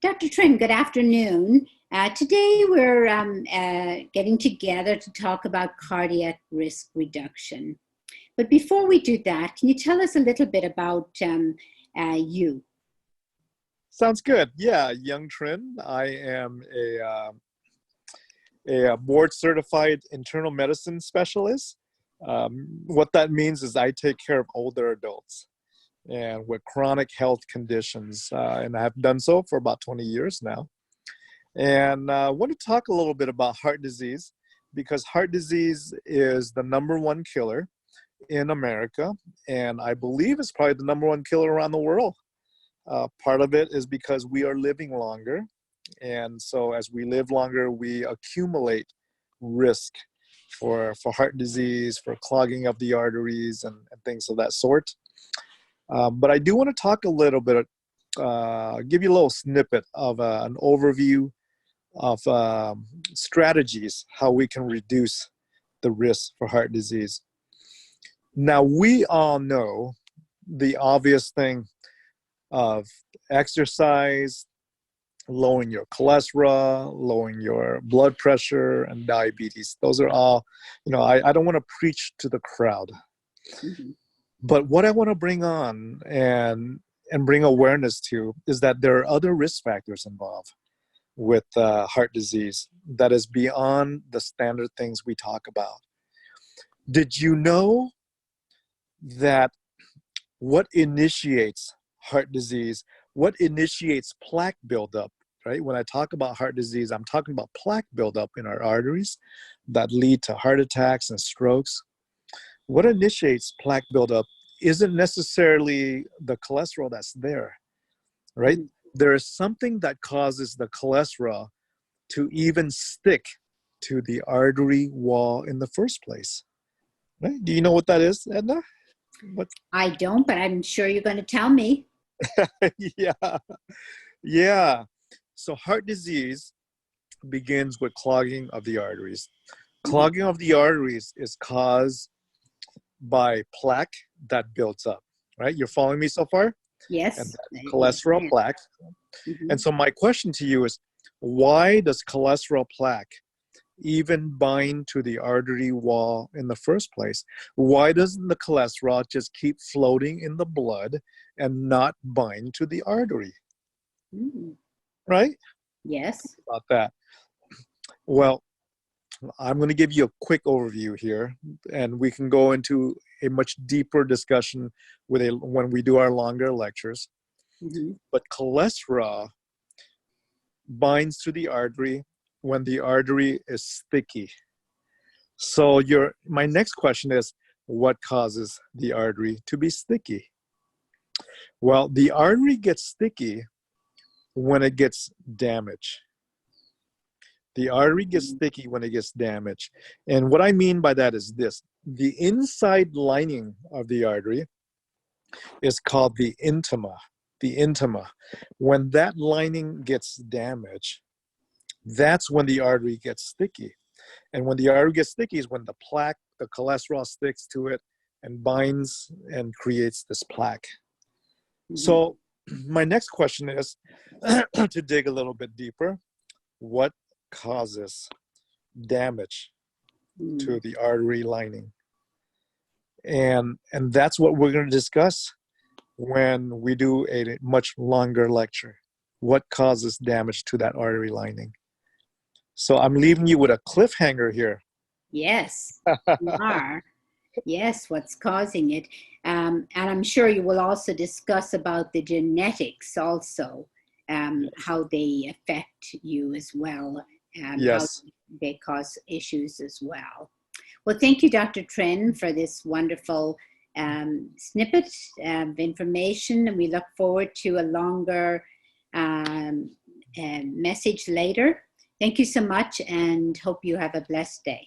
Dr. Trinh, good afternoon. Today we're getting together to talk about cardiac risk reduction. But before we do that, can you tell us a little bit about you? Sounds good. Yeah, Dung Trinh. I am a board-certified internal medicine specialist. What that means is I take care of older adults and with chronic health conditions, and I have done so for about 20 years now. And I want to talk a little bit about heart disease, because heart disease is the #1 killer in America, and I believe it's probably the #1 killer around the world. Part of it is because we are living longer, and so as we live longer, we accumulate risk for heart disease, for clogging of the arteries, and things of that sort. But I do want to talk a little bit, give you a little snippet of an overview of strategies, how we can reduce the risk for heart disease. Now, we all know the obvious thing of exercise, lowering your cholesterol, lowering your blood pressure, and diabetes. Those are all, I don't want to preach to the crowd. Mm-hmm. But what I want to bring on and bring awareness to is that there are other risk factors involved with heart disease that is beyond the standard things we talk about. Did you know that what initiates heart disease, what initiates plaque buildup, right? When I talk about heart disease, I'm talking about plaque buildup in our arteries that lead to heart attacks and strokes. What initiates plaque buildup isn't necessarily the cholesterol that's there, right? There is something that causes the cholesterol to even stick to the artery wall in the first place. Right? Do you know what that is, Edna? What? I don't, but I'm sure you're going to tell me. Yeah. So heart disease begins with clogging of the arteries. Clogging of the arteries is caused by plaque that builds up, right? You're following me so far? Yes. And cholesterol plaque. Mm-hmm. And so my question to you is, why does cholesterol plaque even bind to the artery wall in the first place? Why doesn't the cholesterol just keep floating in the blood and not bind to the artery? Mm. Right? Yes. About that. Well, I'm going to give you a quick overview here, and we can go into a much deeper discussion when we do our longer lectures. Mm-hmm. But cholesterol binds to the artery when the artery is sticky. So my next question is, what causes the artery to be sticky? Well, the artery gets sticky when it gets damaged. The artery gets sticky when it gets damaged. And what I mean by that is this. The inside lining of the artery is called the intima. The intima. When that lining gets damaged, that's when the artery gets sticky. And when the artery gets sticky is when the plaque, the cholesterol sticks to it and binds and creates this plaque. Mm-hmm. So my next question is to dig a little bit deeper. What causes damage to the artery lining? And that's what we're going to discuss when we do a much longer lecture. What causes damage to that artery lining? So I'm leaving you with a cliffhanger here. Yes, you are. Yes, what's causing it. And I'm sure you will also discuss about the genetics also, how they affect you as well, yes. How they cause issues as well. Well, thank you, Dr. Trinh, for this wonderful snippet of information, and we look forward to a longer message later. Thank you so much, and hope you have a blessed day.